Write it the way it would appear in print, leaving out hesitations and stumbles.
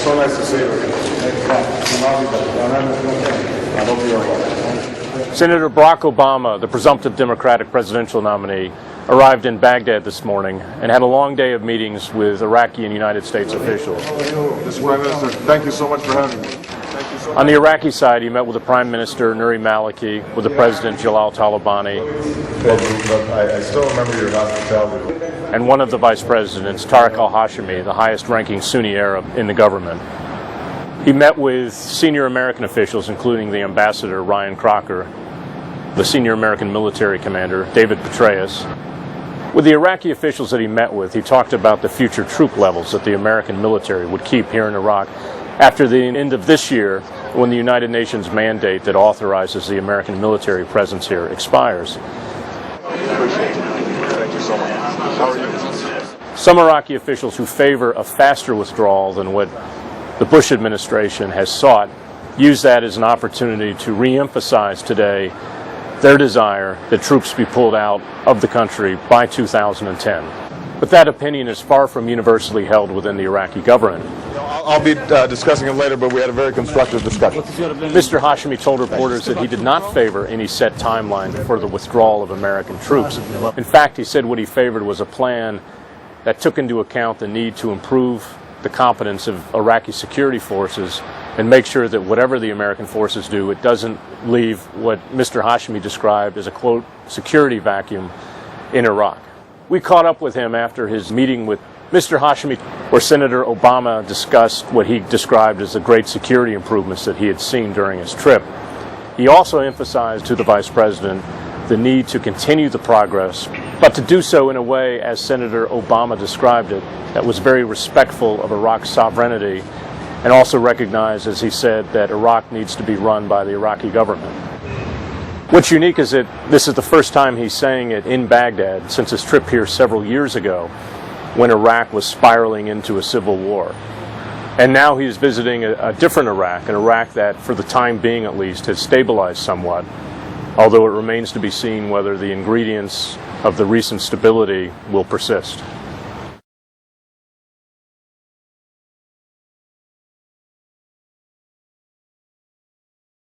So nice to see you. I hope you're well. Senator Barack Obama, the presumptive Democratic presidential nominee, arrived in Baghdad this morning and had a long day of meetings with Iraqi and United States officials. Mr. Prime Minister, thank you so much for having me. On the Iraqi side, he met with the Prime Minister, Nuri Maliki, with the President, Jalal Talabani, I still remember your hospitality. and one of the Vice Presidents, Tariq al-Hashimi, the highest-ranking Sunni Arab in the government. He met with senior American officials, including the Ambassador, Ryan Crocker, the senior American military commander, David Petraeus. With the Iraqi officials that he met with, he talked about the future troop levels that the American military would keep here in Iraq after the end of this year, when the United Nations mandate that authorizes the American military presence here expires. Appreciate it. Thank you so much. How are you? Some Iraqi officials who favor a faster withdrawal than what the Bush administration has sought use that as an opportunity to re-emphasize today their desire that troops be pulled out of the country by 2010. But that opinion is far from universally held within the Iraqi government. I'll be discussing it later, but we had a very constructive discussion. Mr. Hashimi told reporters that he did not favor any set timeline for the withdrawal of American troops. In fact, he said what he favored was a plan that took into account the need to improve the competence of Iraqi security forces and make sure that whatever the American forces do, it doesn't leave what Mr. Hashimi described as a, quote, security vacuum in Iraq. We caught up with him after his meeting with Mr. Hashimi, where Senator Obama discussed what he described as the great security improvements that he had seen during his trip. He also emphasized to the Vice President the need to continue the progress, but to do so in a way, as Senator Obama described it, that was very respectful of Iraq's sovereignty, and also recognized, as he said, that Iraq needs to be run by the Iraqi government. What's unique is that this is the first time he's saying it in Baghdad since his trip here several years ago, when Iraq was spiraling into a civil war. And now he's visiting a different Iraq, an Iraq that, for the time being at least, has stabilized somewhat, although it remains to be seen whether the ingredients of the recent stability will persist.